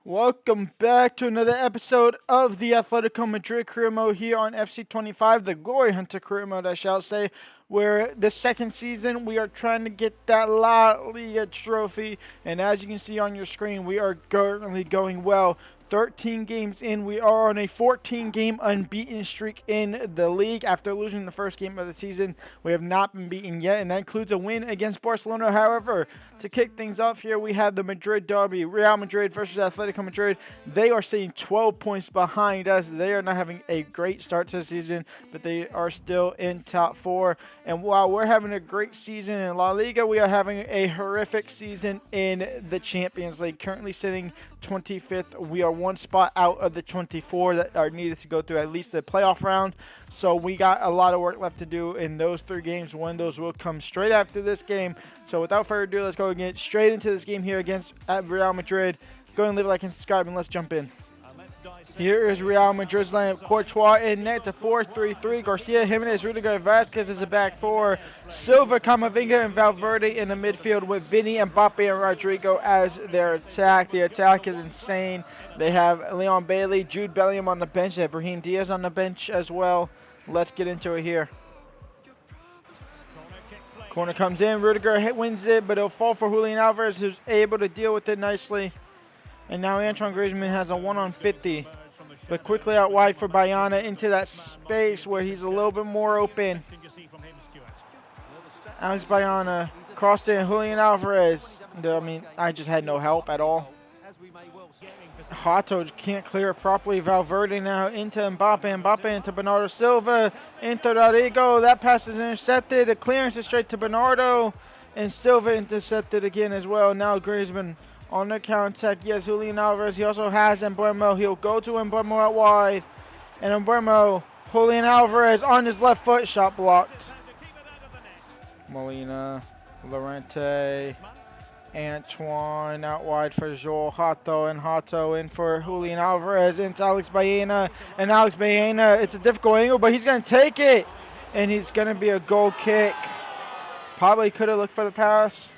Welcome back to another episode of the Atletico Madrid career mode here on FC25, the Glory Hunter career mode, I shall say, where the second season we are trying to get that La Liga trophy. And as you can see on your screen, we are currently going well. 13 games in, we are on a 14-game unbeaten streak in the league after losing the first game of the season. We have not been beaten yet, and that includes a win against Barcelona. However, to kick things off here, we have the Madrid derby, Real Madrid versus Atletico Madrid. They are sitting 12 points behind us. They are not having a great start to the season, but they are still in top four. And while we're having a great season in La Liga, we are having a horrific season in the Champions League, currently sitting 25th. We are one spot out of the 24 that are needed to go through at least the playoff round. So we got a lot of work left to do in those three games. One of those will come straight after this game. So without further ado, let's go and get straight into this game here against Real Madrid. Go and leave a like and subscribe, and let's jump in. Here is Real Madrid's lineup. Courtois in net to 4-3-3. Garcia, Jimenez, Rudiger, Vasquez is a back four. Silva, Camavinga, and Valverde in the midfield with Vini, Mbappe, and Rodrigo as their attack. The attack is insane. They have Leon Bailey, Jude Bellingham on the bench. They have Brahim Diaz on the bench as well. Let's get into it here. Corner comes in. Rudiger wins it, but it'll fall for Julian Alvarez, who's able to deal with it nicely. And now Antoine Griezmann has a 1-on-50. But quickly out wide for Bayana into that space where he's a little bit more open. Alex Bayana crossed in. Julian Alvarez. I just had no help at all. Hato can't clear it properly. Valverde now into Mbappe. Mbappe into Bernardo Silva. Into Rodrigo. That pass is intercepted. The clearance is straight to Bernardo. And Silva intercepted again as well. Now Griezmann on the counter-attack. Yes, Julian Alvarez. He also has Mbeumo. He'll go to Mbeumo out wide. And Mbeumo, Julian Alvarez on his left foot. Shot blocked. Molina, Llorente, Antoine out wide for Joel Hato. And Hato in for Julian Alvarez. Into Alex Baena. And Alex Baena, it's a difficult angle, but he's going to take it. And he's going to be a goal kick. Probably could have looked for the pass.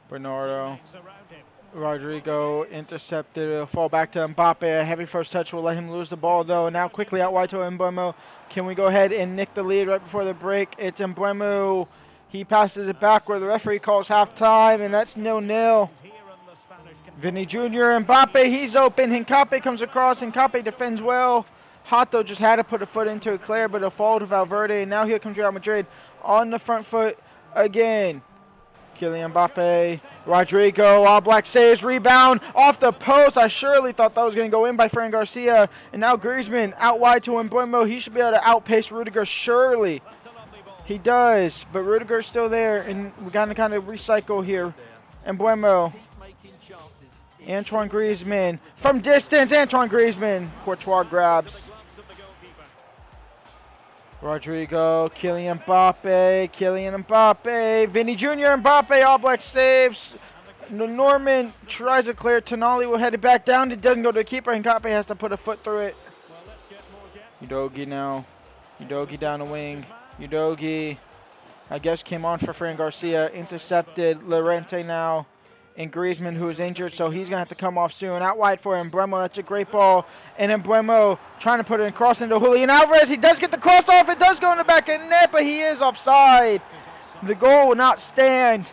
Bernardo. Rodrigo intercepted. It'll fall back to Mbappe. A heavy first touch will let him lose the ball, though. Now quickly out wide to Mbeumo. Can we go ahead and nick the lead right before the break? It's Mbeumo. He passes it back where the referee calls halftime, and that's 0-0. Vinny Jr. Mbappe, he's open. Hincapié comes across. Hincapié defends well. Hato just had to put a foot into it, clear, but it'll fall to Valverde. And now here comes Real Madrid on the front foot again. Kylian Mbappe, Rodrigo, all black saves, rebound, off the post. I surely thought that was going to go in by Fran Garcia. And now Griezmann out wide to Mbeumo. He should be able to outpace Rudiger, surely. He does, but Rudiger's still there, and we got to kind of recycle here. Mbeumo, Antoine Griezmann, from distance, Antoine Griezmann. Courtois grabs. Rodrigo, Kylian Mbappe, Vinny Jr., Mbappe, all black saves. Norman tries to clear. Tonali will head it back down. It doesn't go to the keeper. Hincapié has to put a foot through it. Udogie now. Udogie down the wing. Udogie, I guess, came on for Fran Garcia. Intercepted. Llorente now. And Griezmann, who is injured, so he's going to have to come off soon. Out wide for Mbeumo. That's a great ball. And Mbeumo trying to put it across into Julian Alvarez. He does get the cross off. It does go in the back of the net, but he is offside. The goal will not stand.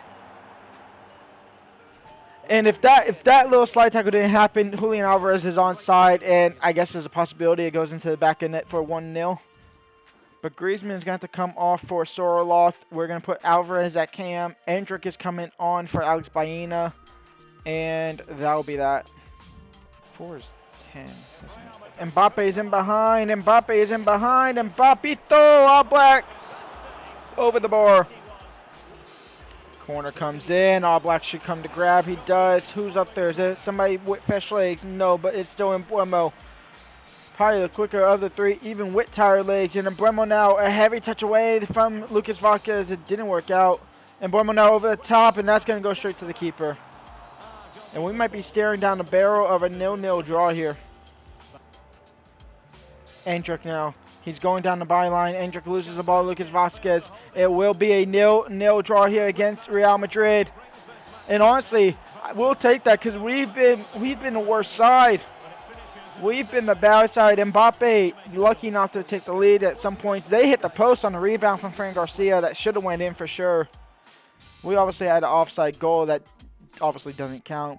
And if that little slide tackle didn't happen, Julian Alvarez is onside, and I guess there's a possibility it goes into the back of the net for 1-0. But Griezmann is going to have to come off for Soroloth. We're going to put Alvarez at cam. Endrick is coming on for Alex Baena. And that'll be that. 4 is 10. Mbappe is in behind. Mbappe is in behind. Mbappito, all black. Over the bar. Corner comes in. All black should come to grab. He does. Who's up there? Is it somebody with fresh legs? No, but it's still Mbeumo. Probably the quicker of the three, even with tired legs. And Mbeumo now, a heavy touch away from Lucas Vázquez. It didn't work out. And Mbeumo now over the top, and that's going to go straight to the keeper. And we might be staring down the barrel of a 0-0 draw here. Endrick now. He's going down the byline. Endrick loses the ball. Lucas Vázquez. It will be a 0-0 draw here against Real Madrid. And honestly, We'll take that because we've been the worst side. We've been the bad side. Mbappe lucky not to take the lead at some points. They hit the post on the rebound from Fran Garcia. That should have went in for sure. We obviously had an offside goal that obviously doesn't count.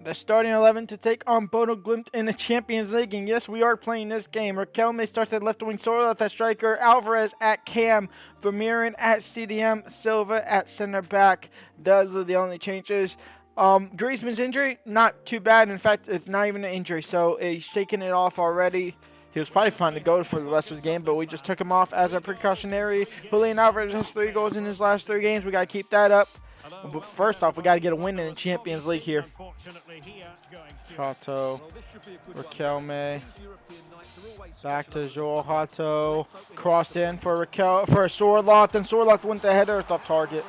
The starting 11 to take on Bodo Glimt in the Champions League. And yes, we are playing this game. Riquelme starts at left wing, Sorloth at striker, Alvarez at cam, Vermeeren at CDM, Silva at center back. Those are the only changes. Griezmann's injury, not too bad. In fact, it's not even an injury, so he's shaking it off already. He was probably fine to go for the rest of the game, but we just took him off as a precautionary. Julian Alvarez has 3 goals in his last 3 games. We got to keep that up. But first off, we got to get a win in the Champions League here. Hato, Riquelme, back to Joel Hato, crossed in for Sorloth, and Sorloth went the header. It's off target.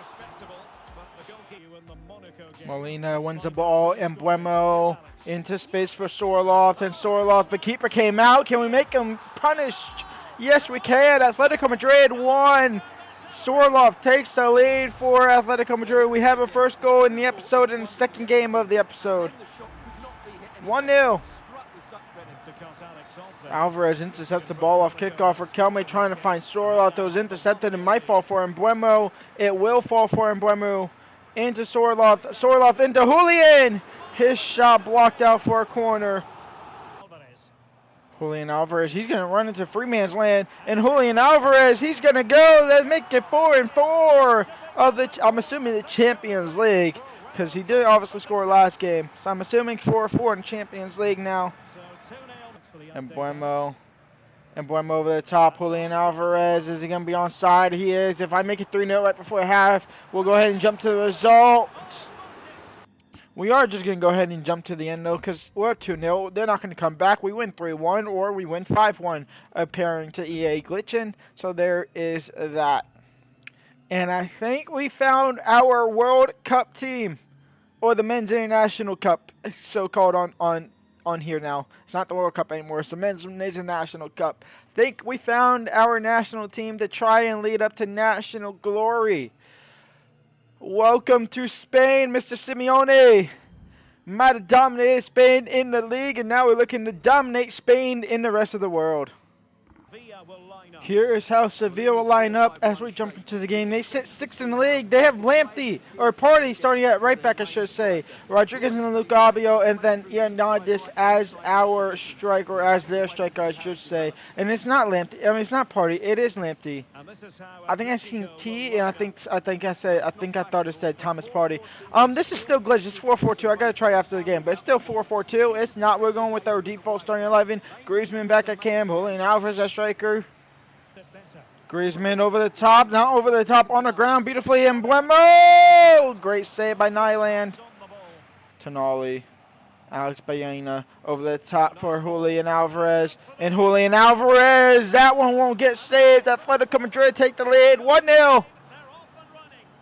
Molina wins the ball, Embuemo into space for Sorloth, and Sorloth, the keeper came out. Can we make him punished? Yes, we can. Atletico Madrid won. Sorloth takes the lead for Atletico Madrid. We have a first goal in the episode and the second game of the episode. 1-0. Alvarez intercepts the ball off kickoff. Riquelme trying to find Sorloth. It was intercepted and might fall for Embuemo. It will fall for Embuemo. Into Sorloth. Sorloth into Julian. His shot blocked out for a corner. Julian Alvarez, he's going to run into free man's land. And Julian Alvarez, he's going to go. They make it 4-4 of the, I'm assuming, the Champions League. Because he did obviously score last game. So I'm assuming 4-4 in Champions League now. Embuemo over the top. Julian Alvarez, is he going to be onside? He is. If I make it 3-0 right before half, we'll go ahead and jump to the result. We are just going to go ahead and jump to the end, though, because we're 2-0. They're not going to come back. We win 3-1 or we win 5-1, appearing to EA glitching. So there is that. And I think we found our World Cup team, or the Men's International Cup, so-called on here now. It's not the World Cup anymore. It's the Men's International Cup. I think we found our national team to try and lead up to national glory. Welcome to Spain, Mr. Simeone. Might have dominated Spain in the league, and now we're looking to dominate Spain in the rest of the world. Here is how Sevilla will line up as we jump into the game. They sit 6th in the league. They have Lamptey, or Party, starting at right back, I should say. Rodriguez and Luke Abio, and then Hernandez as our striker, as their striker, I should say. And it's not Lamptey. I mean, it's not Party. It is Lamptey. I think I seen T, and I thought it said Thomas Party. This is still glitched. It's 4-4-2. I gotta try after the game, but it's still 4-4-2. It's not. We're going with our default starting 11. Griezmann back at cam. Julian Alvarez as striker. Griezmann over the top, now over the top on the ground, beautifully, Embuemo! Great save by Nyland. Tonali, Alex Baena over the top for Julian Alvarez. And Julian Alvarez, that one won't get saved. Atletico Madrid take the lead, 1-0.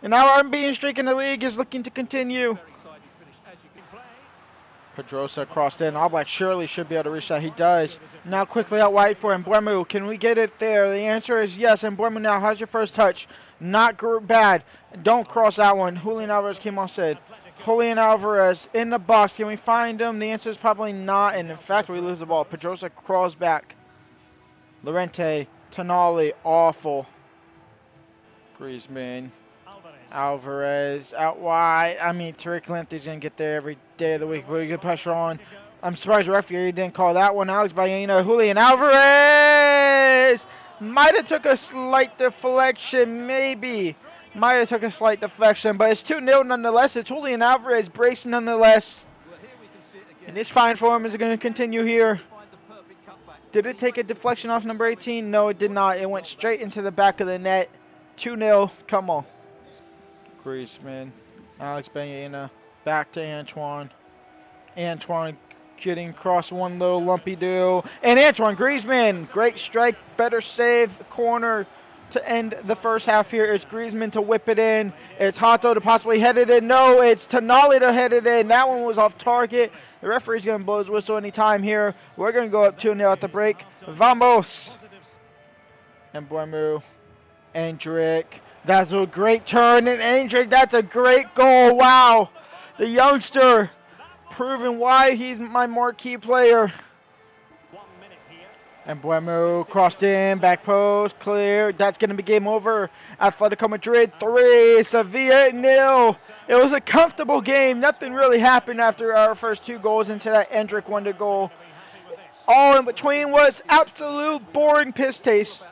And our unbeaten streak in the league is looking to continue. Pedrosa crossed in. Oblak surely should be able to reach that. He does. Now quickly out wide for Embuemo. Can we get it there? The answer is yes. Embuemo now has your first touch. Not bad. Don't cross that one. Julian Alvarez came off said. Julian Alvarez in the box. Can we find him? The answer is probably not. And in fact, we lose the ball. Pedrosa crawls back. Llorente. Tonali. Awful. Griezmann. Alvarez out wide. I mean, Tariq Lamptey's going to get there every day of the week. Really good pressure on. I'm surprised the referee didn't call that one. Alex Baena, Julian Alvarez might have took a slight deflection, maybe. Might have took a slight deflection, but it's 2-0 nonetheless. It's Julian Alvarez brace nonetheless. And it's fine for him. Is it going to continue here? Did it take a deflection off number 18? No, it did not. It went straight into the back of the net. 2-0. Come on. Griezmann, Alex Baena, back to Antoine. Antoine getting across one little lumpy do. And Antoine Griezmann, great strike, better save, corner to end the first half here. It's Griezmann to whip it in. It's Hato to possibly head it in. No, it's Tonali to head it in. That one was off target. The referee's going to blow his whistle anytime here. We're going to go up 2-0 at the break. Vamos. Embuemo, Endrick. That's a great turn, and Endrick, that's a great goal. Wow. The youngster proving why he's my marquee player. And Buemo crossed in, back post, clear. That's going to be game over. Atletico Madrid 3, Sevilla 0. It was a comfortable game. Nothing really happened after our first 2 goals into that Endrick wonder goal. All in between was absolute boring piss taste.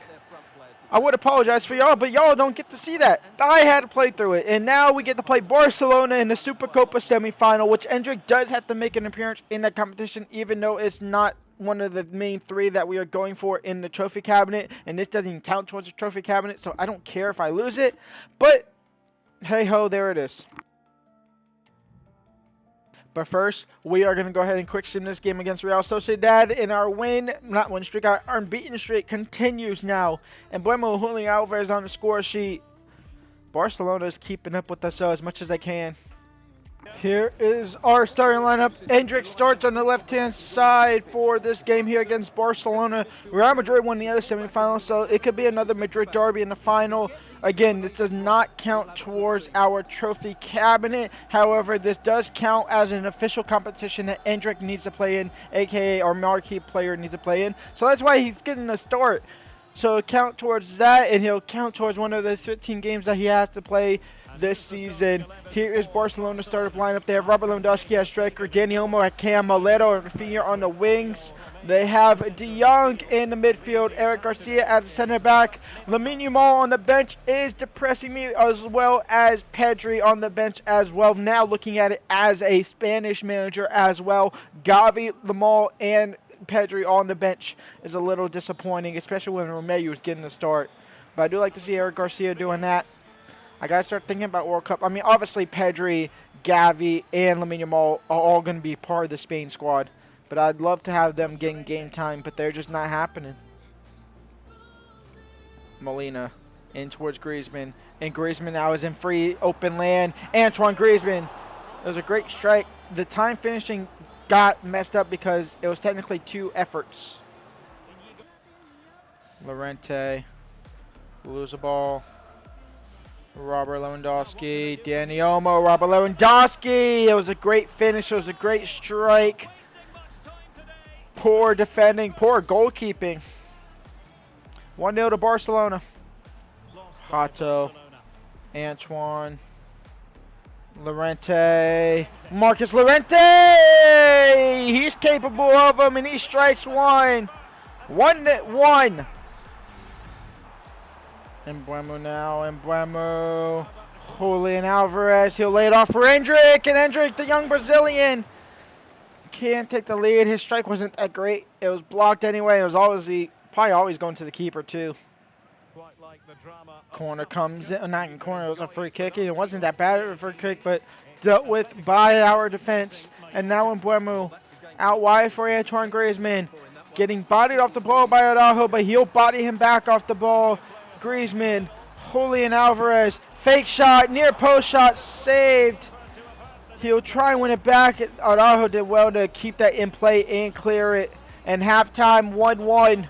I would apologize for y'all, but y'all don't get to see that. I had to play through it, and now we get to play Barcelona in the Supercopa semifinal, which Endrick does have to make an appearance in that competition, even though it's not one of the main 3 that we are going for in the trophy cabinet, and this doesn't even count towards the trophy cabinet, so I don't care if I lose it, but hey-ho, there it is. But first, we are going to go ahead and quick sim this game against Real Sociedad, and our our unbeaten streak continues now. And Buemo Julian Alvarez on the score sheet. Barcelona is keeping up with us as much as they can. Here is our starting lineup. Endrick starts on the left-hand side for this game here against Barcelona. Real Madrid won the other semifinal, so it could be another Madrid derby in the final. Again, this does not count towards our trophy cabinet. However, this does count as an official competition that Endrick needs to play in, a.k.a. our marquee player needs to play in. So that's why he's getting the start. So count towards that, and he'll count towards one of the 15 games that he has to play this season. Here is Barcelona's startup lineup. They have Robert Lewandowski as striker, Dani Olmo at Cam, Molero and Rafinha on the wings. They have De Jong in the midfield, Eric Garcia as the center back. Lamine Yamal on the bench is depressing me, as well as Pedri on the bench as well. Now looking at it as a Spanish manager as well. Gavi, Lamal, and Pedri on the bench is a little disappointing, especially when Romelu is getting the start. But I do like to see Eric Garcia doing that. I got to start thinking about World Cup. I mean, obviously, Pedri, Gavi, and Lamine Yamal are all going to be part of the Spain squad. But I'd love to have them getting game time, but they're just not happening. Molina in towards Griezmann. And Griezmann now is in free open land. Antoine Griezmann. It was a great strike. The time finishing got messed up because it was technically 2 efforts. Llorente. Lose a ball. Robert Lewandowski, Dani Olmo, Robert Lewandowski. It was a great finish. It was a great strike. Poor defending, poor goalkeeping. 1-0 to Barcelona. Hato, Antoine, Llorente, Marcus Llorente. He's capable of them, and he strikes one. 1-1. And Buemo now, and Buemo, Julian Alvarez, he'll lay it off for Endrick, and Endrick, the young Brazilian, can't take the lead. His strike wasn't that great. It was blocked anyway. It was probably always going to the keeper too. Corner comes in, not in corner, it was a free kick. It wasn't that bad of a free kick, but dealt with by our defense. And now in Buemo, out wide for Antoine Griezmann, getting bodied off the ball by Araujo, but he'll body him back off the ball. Griezmann, Julian Alvarez, fake shot, near post shot, saved. He'll try and win it back. Araujo did well to keep that in play and clear it. And halftime, 1-1.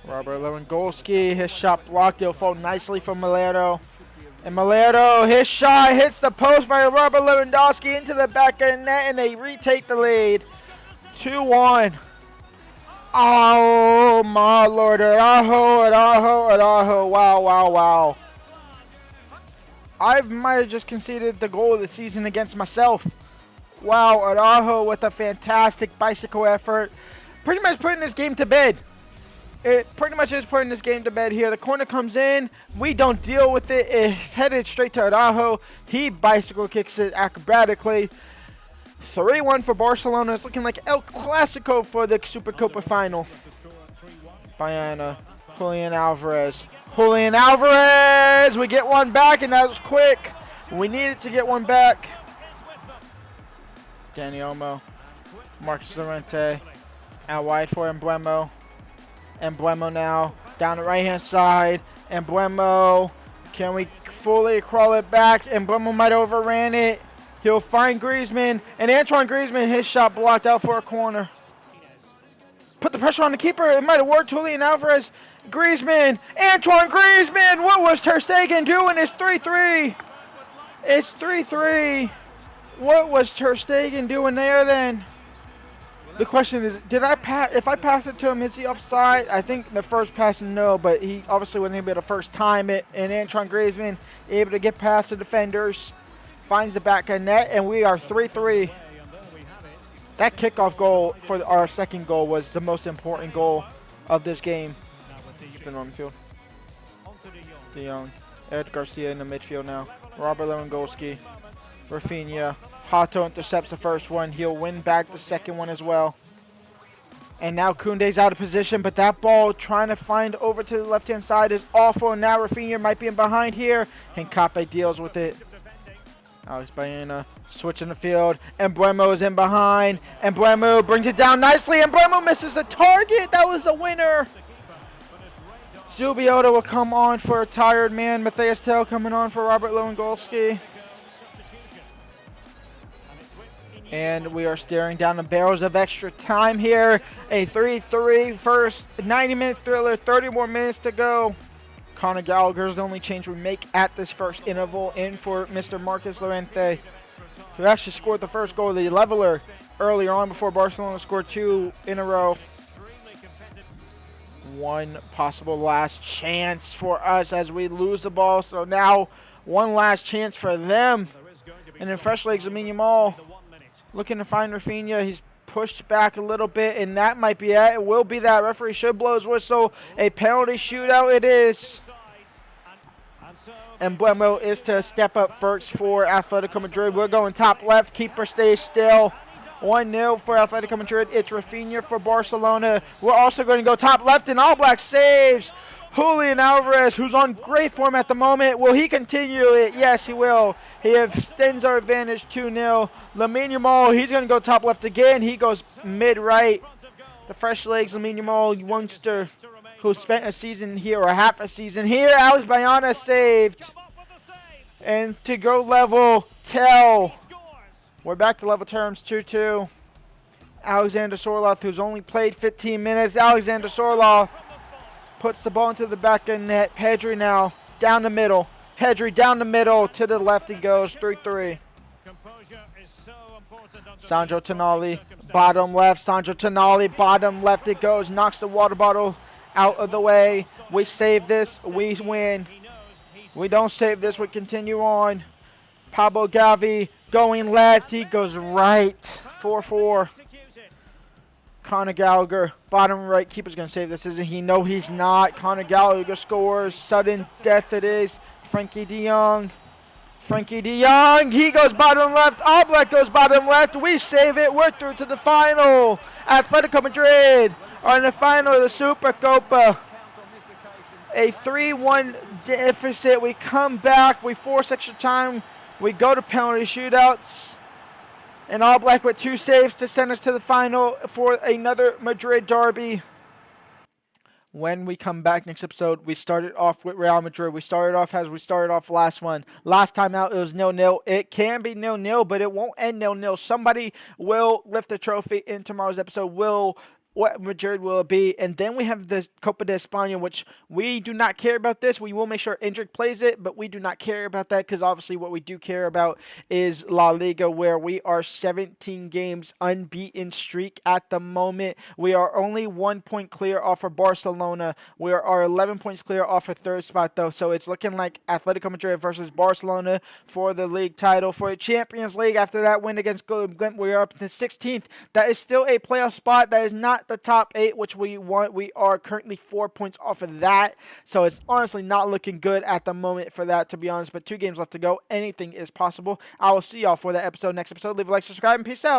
Robert Lewandowski, his shot blocked. It'll fall nicely from Molero. And Molero, his shot hits the post by Robert Lewandowski into the back of the net, and they retake the lead. 2-1. Oh, my Lord. Araujo. Wow. I might have just conceded the goal of the season against myself. Wow, Araujo with a fantastic bicycle effort. Pretty much putting this game to bed. It pretty much is putting this game to bed here. The corner comes in. We don't deal with it. It's headed straight to Araujo. He bicycle kicks it acrobatically. 3-1 for Barcelona. It's looking like El Clasico for the Supercopa final. Bayana, Julian Alvarez. We get one back, and that was quick. We needed to get one back. Dani Olmo, Marcus Llorente, out wide for Embuemo. Embuemo now down the right-hand side. Embuemo, can we fully crawl it back? Embuemo might overran it. He'll find Griezmann, and Antoine Griezmann, his shot blocked out for a corner. put the pressure on the keeper. It might have worked. Julian Alvarez, Griezmann, Antoine Griezmann. What was Ter Stegen doing? It's 3-3. It's 3-3. What was Ter Stegen doing there then? The question is, did I pass? If I pass it to him, is he offside? I think the first pass, no, but he obviously wasn't able to first time it. And Antoine Griezmann able to get past the defenders, finds the back of net, and we are 3-3. That kickoff goal for our second goal was the most important goal of this game. Spin on the field. De Jong, Ed Garcia in the midfield now. Robert Lewandowski, Rafinha. Hato intercepts the first one. He'll win back the second one as well. And now Koundé's out of position, but that ball trying to find over to the left-hand side is awful. And now Rafinha might be in behind here. And Kape deals with it. Alex Baena switching the field. And Mbeumo is in behind. And Mbeumo brings it down nicely. And Mbeumo misses the target. That was a winner. Zubiota will come on for a tired man. Matthias Tell coming on for Robert Lewandowski. And we are staring down the barrels of extra time here. A 3-3 first 90-minute thriller, 30 more minutes to go. Conor Gallagher is the only change we make at this first interval in for Mr. Marcus Llorente, who actually scored the first goal, the leveler, earlier on before Barcelona scored 2 in a row. One possible last chance for us as we lose the ball. So now one last chance for them. And in fresh legs, Lamine Yamal looking to find Rafinha. He's pushed back a little bit, and that might be it. It will be that. Referee should blow his whistle. A penalty shootout it is. And Mbeumo is to step up first for Atletico Madrid. We're going top left. Keeper stays still. 1-0 for Atletico Madrid. It's Rafinha for Barcelona. We're also going to go top left, and All Black saves Julian Alvarez, who's on great form at the moment. Will he continue it? Yes, he will. He extends our advantage 2-0. Lamine Yamal, he's going to go top left again. He goes mid-right. The fresh legs, Lamine Yamal, youngster, who spent a season here, or half a season here. Alex Baena saved. And to go level, Tell. We're back to level terms, 2-2. Alexander Sorloth, who's only played 15 minutes. Alexander Sorloth puts the ball into the back of the net. Pedri now down the middle. Pedri down the middle. To the left he goes. 3-3. Sandro Tonali, bottom left. Sandro Tonali, bottom left it goes. Knocks the water bottle out of the way. We save this. We win. We don't save this. We continue on. Pablo Gavi going left. He goes right. 4-4. Conor Gallagher, bottom right. Keeper's going to save this, isn't he? No, he's not. Conor Gallagher scores. Sudden death it is. Frankie de Jong. Frankie de Jong. He goes bottom left. Oblak goes bottom left. We save it. We're through to the final. Atletico Madrid are in the final of the Supercopa. A 3-1 deficit. We come back. We force extra time. We go to penalty shootouts. And All Black with 2 saves to send us to the final for another Madrid derby. When we come back next episode, we started off with Real Madrid. We started off as we started off last one. Last time out, it was 0-0. It can be 0-0, but it won't end 0-0. Somebody will lift the trophy in tomorrow's episode. What Madrid will it be? And then we have the Copa de España, which we do not care about this. We will make sure Endrick plays it, but we do not care about that because obviously what we do care about is La Liga, where we are 17 games unbeaten streak at the moment. We are only 1 point clear off of Barcelona. We are 11 points clear off of third spot, though. So it's looking like Atletico Madrid versus Barcelona for the league title. For the Champions League, after that win against Glimt, we are up to 16th. That is still a playoff spot. That is not the top 8, which we want. We are currently 4 points off of that, so it's honestly not looking good at the moment for that, to be honest. But 2 games left to go. Anything is possible. I will see y'all for that episode next episode. Leave a like, subscribe, and peace out.